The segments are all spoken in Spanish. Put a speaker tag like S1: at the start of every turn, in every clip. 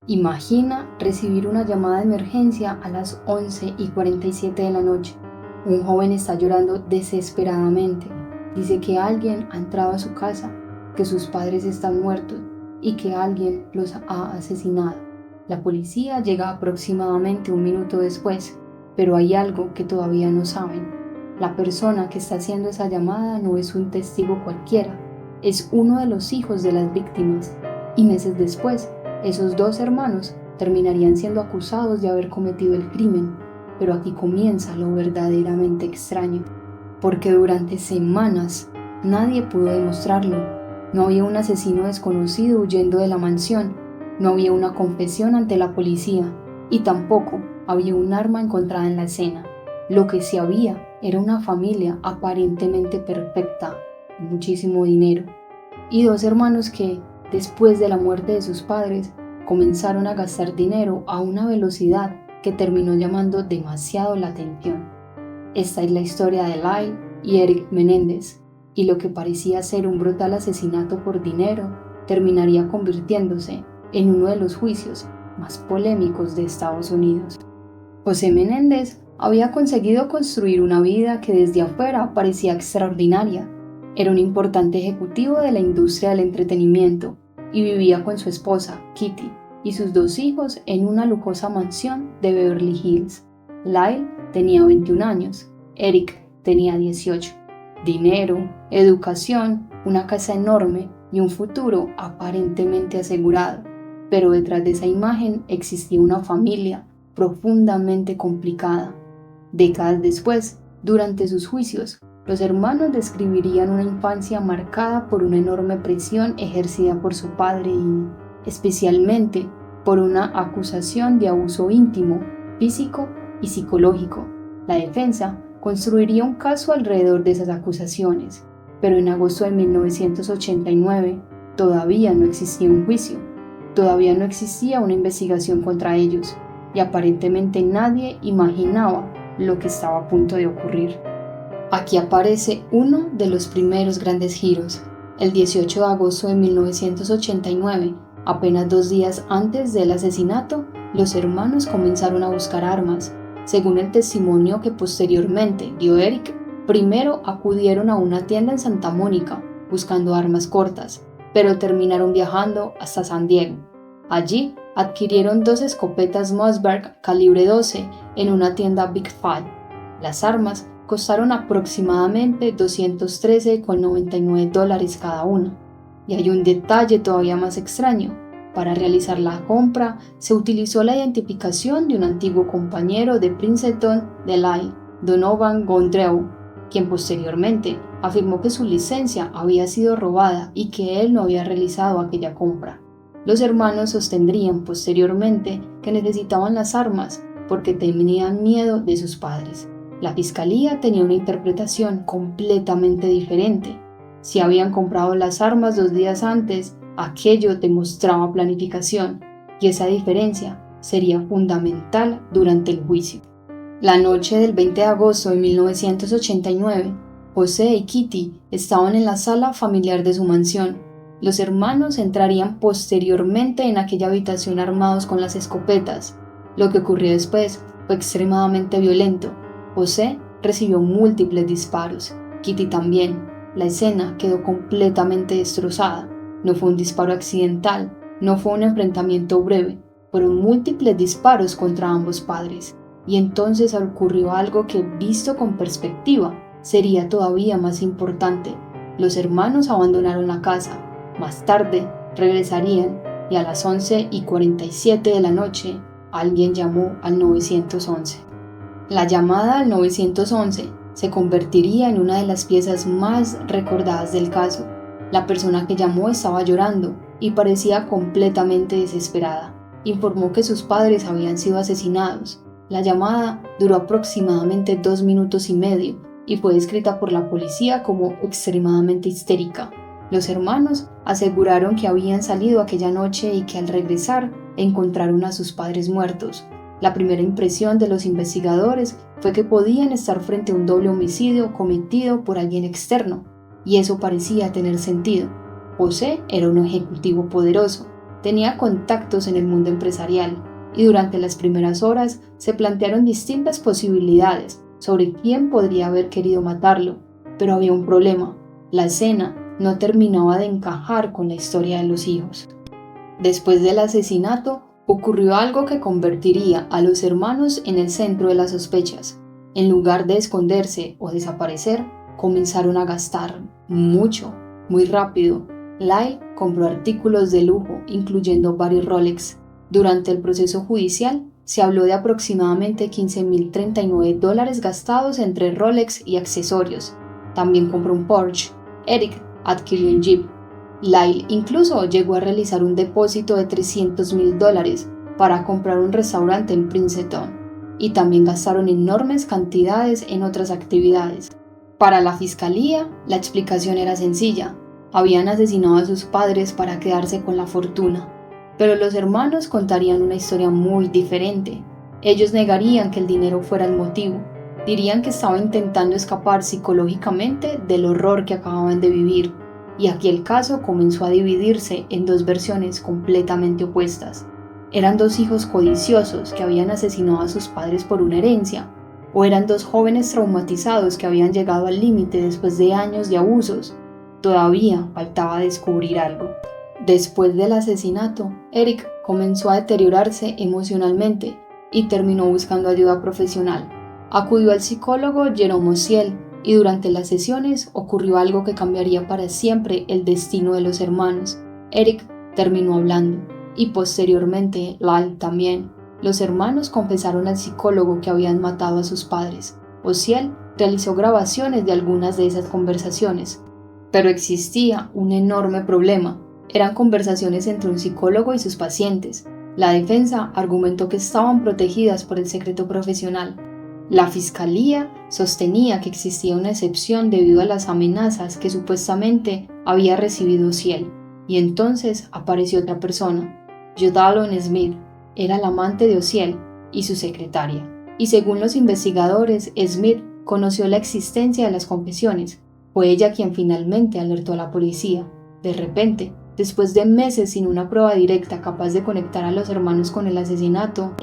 S1: Imagina recibir una llamada de emergencia a las 11:47 de la noche. Un joven está llorando desesperadamente. Dice que alguien ha entrado a su casa, que sus padres están muertos y que alguien los ha asesinado. La policía llega aproximadamente un minuto después, pero hay algo que todavía no saben. La persona que está haciendo esa llamada no es un testigo cualquiera, es uno de los hijos de las víctimas. Y meses después, esos dos hermanos terminarían siendo acusados de haber cometido el crimen, pero aquí comienza lo verdaderamente extraño, porque durante semanas nadie pudo demostrarlo. No había un asesino desconocido huyendo de la mansión, no había una confesión ante la policía y tampoco había un arma encontrada en la escena. Lo que sí había era una familia aparentemente perfecta, muchísimo dinero, y dos hermanos que, después de la muerte de sus padres, comenzaron a gastar dinero a una velocidad que terminó llamando demasiado la atención. Esta es la historia de Lyle y Eric Menéndez, y lo que parecía ser un brutal asesinato por dinero terminaría convirtiéndose en uno de los juicios más polémicos de Estados Unidos. José Menéndez había conseguido construir una vida que desde afuera parecía extraordinaria. Era un importante ejecutivo de la industria del entretenimiento y vivía con su esposa, Kitty, y sus dos hijos en una lujosa mansión de Beverly Hills. Lyle tenía 21 años, Eric tenía 18. Dinero, educación, una casa enorme y un futuro aparentemente asegurado. Pero detrás de esa imagen existía una familia profundamente complicada. Décadas después, durante sus juicios, los hermanos describirían una infancia marcada por una enorme presión ejercida por su padre y, especialmente, por una acusación de abuso íntimo, físico y psicológico. La defensa construiría un caso alrededor de esas acusaciones, pero en agosto de 1989 todavía no existía un juicio, todavía no existía una investigación contra ellos, y aparentemente nadie imaginaba lo que estaba a punto de ocurrir. Aquí aparece uno de los primeros grandes giros. El 18 de agosto de 1989, apenas 2 días antes del asesinato, los hermanos comenzaron a buscar armas. Según el testimonio que posteriormente dio Eric, primero acudieron a una tienda en Santa Mónica buscando armas cortas, pero terminaron viajando hasta San Diego. Allí adquirieron 2 escopetas Mossberg calibre 12 en una tienda Big Five. Las armas costaron aproximadamente $213,99 cada una. Y hay un detalle todavía más extraño. Para realizar la compra se utilizó la identificación de un antiguo compañero de Princeton de Lyle, Donovan Gondreau, quien posteriormente afirmó que su licencia había sido robada y que él no había realizado aquella compra. Los hermanos sostendrían posteriormente que necesitaban las armas porque tenían miedo de sus padres. La fiscalía tenía una interpretación completamente diferente. Si habían comprado las armas 2 días antes, aquello demostraba planificación, y esa diferencia sería fundamental durante el juicio. La noche del 20 de agosto de 1989, José y Kitty estaban en la sala familiar de su mansión. Los hermanos entrarían posteriormente en aquella habitación armados con las escopetas. Lo que ocurrió después fue extremadamente violento. José recibió múltiples disparos, Kitty también. La escena quedó completamente destrozada. No fue un disparo accidental, no fue un enfrentamiento breve, fueron múltiples disparos contra ambos padres. Y entonces ocurrió algo que, visto con perspectiva, sería todavía más importante. Los hermanos abandonaron la casa. Más tarde regresarían y a las 11:47 de la noche alguien llamó al 911. La llamada al 911 se convertiría en una de las piezas más recordadas del caso. La persona que llamó estaba llorando y parecía completamente desesperada. Informó que sus padres habían sido asesinados. La llamada duró aproximadamente 2 minutos y medio y fue descrita por la policía como extremadamente histérica. Los hermanos aseguraron que habían salido aquella noche y que al regresar encontraron a sus padres muertos. La primera impresión de los investigadores fue que podían estar frente a un doble homicidio cometido por alguien externo, y eso parecía tener sentido. José era un ejecutivo poderoso, tenía contactos en el mundo empresarial y durante las primeras horas se plantearon distintas posibilidades sobre quién podría haber querido matarlo, pero había un problema: la escena no terminaba de encajar con la historia de los hijos. Después del asesinato, ocurrió algo que convertiría a los hermanos en el centro de las sospechas. En lugar de esconderse o desaparecer, comenzaron a gastar mucho, muy rápido. Lyle compró artículos de lujo, incluyendo varios Rolex. Durante el proceso judicial, se habló de aproximadamente $15,039 gastados entre Rolex y accesorios. También compró un Porsche. Eric adquirió un Jeep. Lyle incluso llegó a realizar un depósito de $300,000 para comprar un restaurante en Princeton, y también gastaron enormes cantidades en otras actividades. Para la fiscalía, la explicación era sencilla: habían asesinado a sus padres para quedarse con la fortuna. Pero los hermanos contarían una historia muy diferente. Ellos negarían que el dinero fuera el motivo. Dirían que estaba intentando escapar psicológicamente del horror que acababan de vivir. Y aquí el caso comenzó a dividirse en dos versiones completamente opuestas. ¿Eran dos hijos codiciosos que habían asesinado a sus padres por una herencia? ¿O eran dos jóvenes traumatizados que habían llegado al límite después de años de abusos? Todavía faltaba descubrir algo. Después del asesinato, Eric comenzó a deteriorarse emocionalmente y terminó buscando ayuda profesional. Acudió al psicólogo Jerome Ociel, y durante las sesiones ocurrió algo que cambiaría para siempre el destino de los hermanos. Eric terminó hablando, y posteriormente Lyle también. Los hermanos confesaron al psicólogo que habían matado a sus padres. Ociel realizó grabaciones de algunas de esas conversaciones, pero existía un enorme problema. Eran conversaciones entre un psicólogo y sus pacientes. La defensa argumentó que estaban protegidas por el secreto profesional. La fiscalía sostenía que existía una excepción debido a las amenazas que supuestamente había recibido Ociel. Y entonces apareció otra persona. Jodalyn Smith era la amante de Ociel y su secretaria. Y según los investigadores, Smith conoció la existencia de las confesiones. Fue ella quien finalmente alertó a la policía. De repente, después de meses sin una prueba directa capaz de conectar a los hermanos con el asesinato,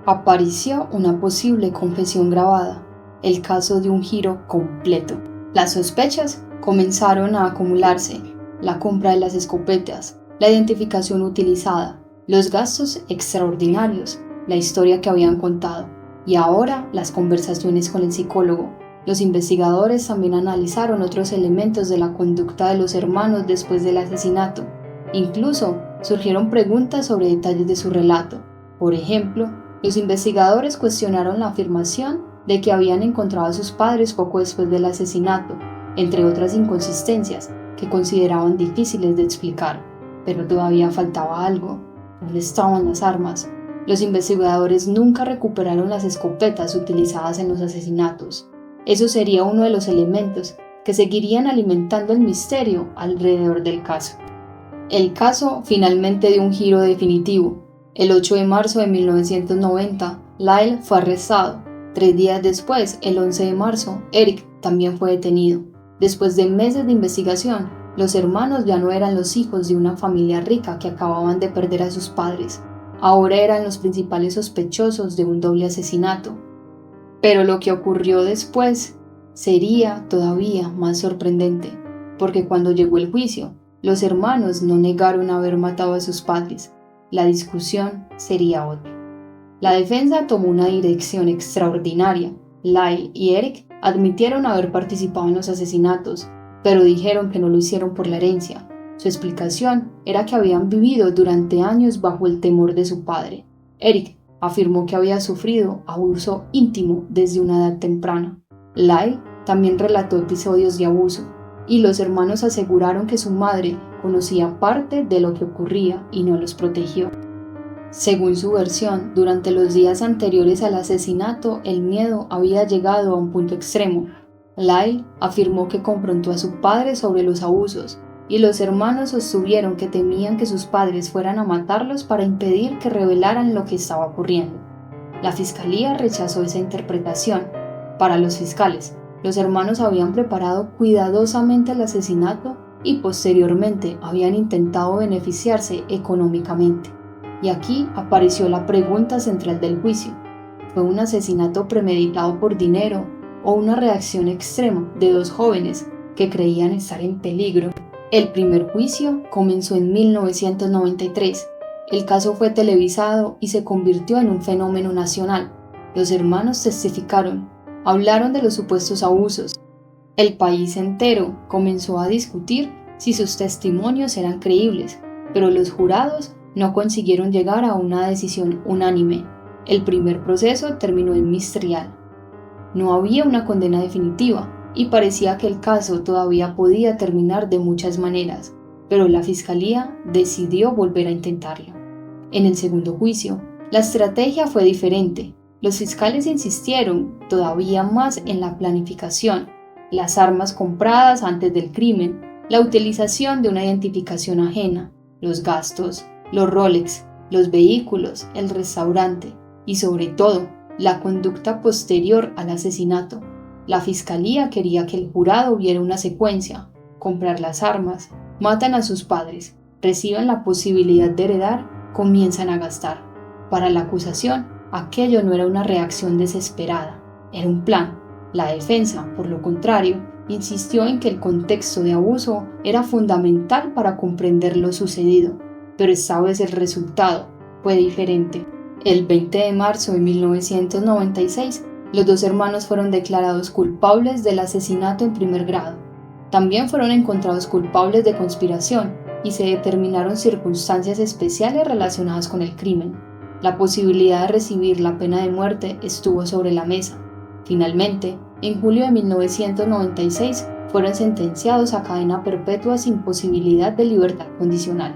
S1: apareció una posible confesión grabada. El caso dio un giro completo. Las sospechas comenzaron a acumularse: la compra de las escopetas, la identificación utilizada, los gastos extraordinarios, la historia que habían contado, y ahora las conversaciones con el psicólogo. Los investigadores también analizaron otros elementos de la conducta de los hermanos después del asesinato. Incluso surgieron preguntas sobre detalles de su relato. Por ejemplo, los investigadores cuestionaron la afirmación de que habían encontrado a sus padres poco después del asesinato, entre otras inconsistencias que consideraban difíciles de explicar. Pero todavía faltaba algo. ¿Dónde estaban las armas? Los investigadores nunca recuperaron las escopetas utilizadas en los asesinatos. Eso sería uno de los elementos que seguirían alimentando el misterio alrededor del caso. El caso finalmente dio un giro definitivo. El 8 de marzo de 1990, Lyle fue arrestado. 3 días después, el 11 de marzo, Eric también fue detenido. Después de meses de investigación, los hermanos ya no eran los hijos de una familia rica que acababan de perder a sus padres. Ahora eran los principales sospechosos de un doble asesinato. Pero lo que ocurrió después sería todavía más sorprendente, porque cuando llegó el juicio, los hermanos no negaron haber matado a sus padres. La discusión sería otra. La defensa tomó una dirección extraordinaria. Lyle y Eric admitieron haber participado en los asesinatos, pero dijeron que no lo hicieron por la herencia. Su explicación era que habían vivido durante años bajo el temor de su padre. Eric afirmó que había sufrido abuso íntimo desde una edad temprana. Lyle también relató episodios de abuso, y los hermanos aseguraron que su madre conocía parte de lo que ocurría y no los protegió. Según su versión, durante los días anteriores al asesinato, el miedo había llegado a un punto extremo. Lyle afirmó que confrontó a su padre sobre los abusos, y los hermanos sostuvieron que temían que sus padres fueran a matarlos para impedir que revelaran lo que estaba ocurriendo. La fiscalía rechazó esa interpretación. Para los fiscales, los hermanos habían preparado cuidadosamente el asesinato y posteriormente habían intentado beneficiarse económicamente. Y aquí apareció la pregunta central del juicio. ¿Fue un asesinato premeditado por dinero o una reacción extrema de dos jóvenes que creían estar en peligro? El primer juicio comenzó en 1993. El caso fue televisado y se convirtió en un fenómeno nacional. Los hermanos testificaron, hablaron de los supuestos abusos. El país entero comenzó a discutir si sus testimonios eran creíbles, pero los jurados no consiguieron llegar a una decisión unánime. El primer proceso terminó en mistrial. No había una condena definitiva y parecía que el caso todavía podía terminar de muchas maneras, pero la fiscalía decidió volver a intentarlo. En el segundo juicio, la estrategia fue diferente. Los fiscales insistieron todavía más en la planificación, las armas compradas antes del crimen, la utilización de una identificación ajena, los gastos, los Rolex, los vehículos, el restaurante y sobre todo la conducta posterior al asesinato. La fiscalía quería que el jurado viera una secuencia: comprar las armas, matan a sus padres, reciben la posibilidad de heredar, comienzan a gastar. Para la acusación, aquello no era una reacción desesperada, era un plan. La defensa, por lo contrario, insistió en que el contexto de abuso era fundamental para comprender lo sucedido, pero esta vez el resultado fue diferente. El 20 de marzo de 1996, los dos hermanos fueron declarados culpables del asesinato en primer grado. También fueron encontrados culpables de conspiración y se determinaron circunstancias especiales relacionadas con el crimen. La posibilidad de recibir la pena de muerte estuvo sobre la mesa. Finalmente, en julio de 1996, fueron sentenciados a cadena perpetua sin posibilidad de libertad condicional.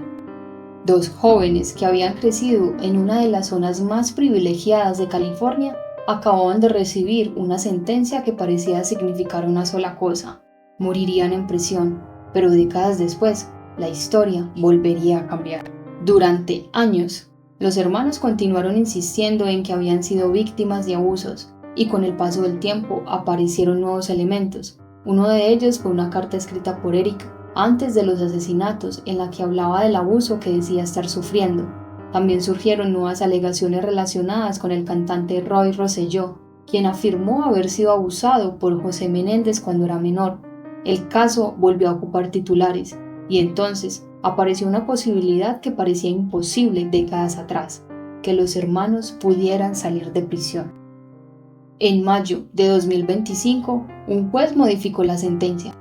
S1: Dos jóvenes que habían crecido en una de las zonas más privilegiadas de California acababan de recibir una sentencia que parecía significar una sola cosa: morirían en prisión, pero décadas después, la historia volvería a cambiar. Durante años, los hermanos continuaron insistiendo en que habían sido víctimas de abusos, y con el paso del tiempo aparecieron nuevos elementos. Uno de ellos fue una carta escrita por Eric antes de los asesinatos en la que hablaba del abuso que decía estar sufriendo. También surgieron nuevas alegaciones relacionadas con el cantante Roy Rosselló, quien afirmó haber sido abusado por José Menéndez cuando era menor. El caso volvió a ocupar titulares, y entonces apareció una posibilidad que parecía imposible décadas atrás: que los hermanos pudieran salir de prisión. En mayo de 2025, un juez modificó la sentencia.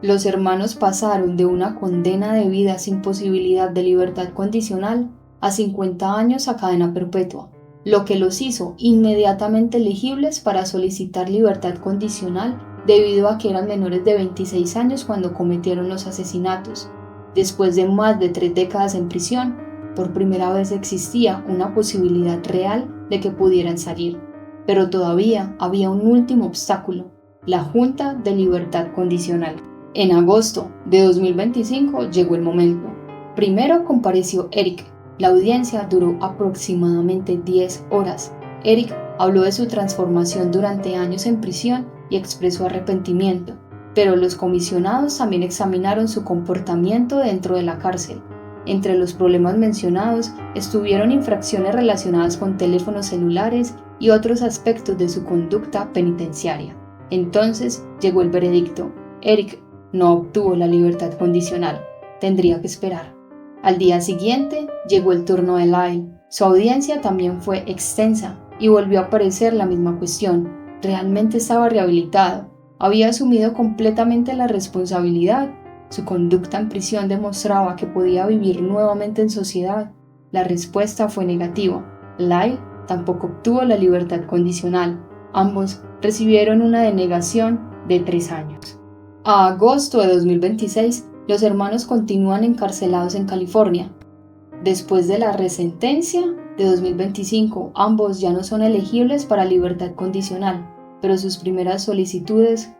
S1: Los hermanos pasaron de una condena de vida sin posibilidad de libertad condicional a 50 años a cadena perpetua, lo que los hizo inmediatamente elegibles para solicitar libertad condicional debido a que eran menores de 26 años cuando cometieron los asesinatos. Después de más de 3 décadas en prisión, por primera vez existía una posibilidad real de que pudieran salir. Pero todavía había un último obstáculo: la Junta de Libertad Condicional. En agosto de 2025 llegó el momento. Primero compareció Eric. La audiencia duró aproximadamente 10 horas. Eric habló de su transformación durante años en prisión y expresó arrepentimiento, pero los comisionados también examinaron su comportamiento dentro de la cárcel. Entre los problemas mencionados estuvieron infracciones relacionadas con teléfonos celulares y otros aspectos de su conducta penitenciaria. Entonces llegó el veredicto. Eric no obtuvo la libertad condicional. Tendría que esperar. Al día siguiente llegó el turno de Lyle. Su audiencia también fue extensa y volvió a aparecer la misma cuestión. ¿Realmente estaba rehabilitado? ¿Había asumido completamente la responsabilidad? ¿Su conducta en prisión demostraba que podía vivir nuevamente en sociedad? La respuesta fue negativa. Lyle tampoco obtuvo la libertad condicional. Ambos recibieron una denegación de 3 años. A agosto de 2026, los hermanos continúan encarcelados en California. Después de la resentencia de 2025, ambos ya no son elegibles para libertad condicional, pero sus primeras solicitudes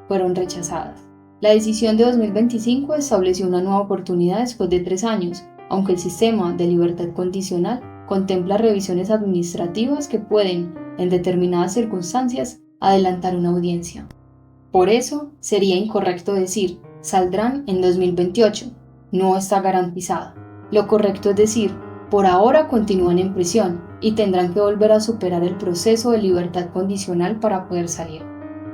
S1: fueron rechazadas. La decisión de 2025 estableció una nueva oportunidad después de 3 años, aunque el sistema de libertad condicional contempla revisiones administrativas que pueden, en determinadas circunstancias, adelantar una audiencia. Por eso, sería incorrecto decir saldrán en 2028. No está garantizado. Lo correcto es decir, por ahora continúan en prisión y tendrán que volver a superar el proceso de libertad condicional para poder salir.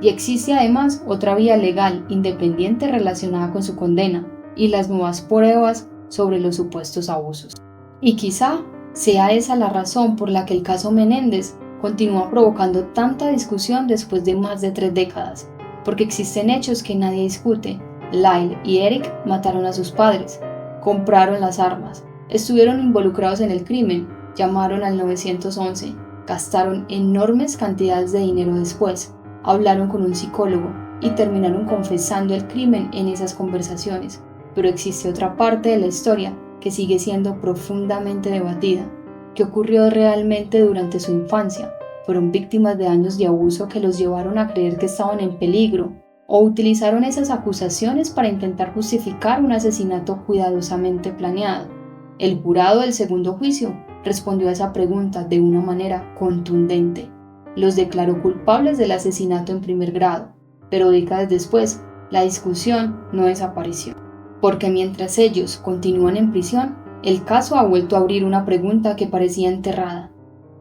S1: Y existe además otra vía legal independiente relacionada con su condena y las nuevas pruebas sobre los supuestos abusos. Y quizá sea esa la razón por la que el caso Menéndez continúa provocando tanta discusión después de más de 3 décadas, porque existen hechos que nadie discute. Lyle y Eric mataron a sus padres, compraron las armas, estuvieron involucrados en el crimen, llamaron al 911, gastaron enormes cantidades de dinero después, hablaron con un psicólogo y terminaron confesando el crimen en esas conversaciones. Pero existe otra parte de la historia que sigue siendo profundamente debatida. ¿Qué ocurrió realmente durante su infancia? ¿Fueron víctimas de años de abuso que los llevaron a creer que estaban en peligro? ¿O utilizaron esas acusaciones para intentar justificar un asesinato cuidadosamente planeado? El jurado del segundo juicio respondió a esa pregunta de una manera contundente. Los declaró culpables del asesinato en primer grado, pero décadas después, la discusión no desapareció. Porque mientras ellos continúan en prisión, el caso ha vuelto a abrir una pregunta que parecía enterrada.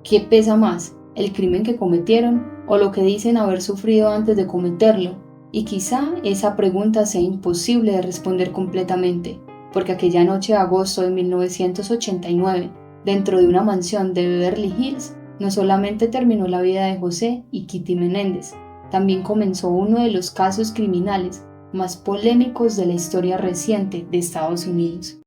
S1: ¿Qué pesa más, el crimen que cometieron o lo que dicen haber sufrido antes de cometerlo? Y quizá esa pregunta sea imposible de responder completamente, porque aquella noche de agosto de 1989, dentro de una mansión de Beverly Hills, no solamente terminó la vida de José y Kitty Menéndez, también comenzó uno de los casos criminales más polémicos de la historia reciente de Estados Unidos.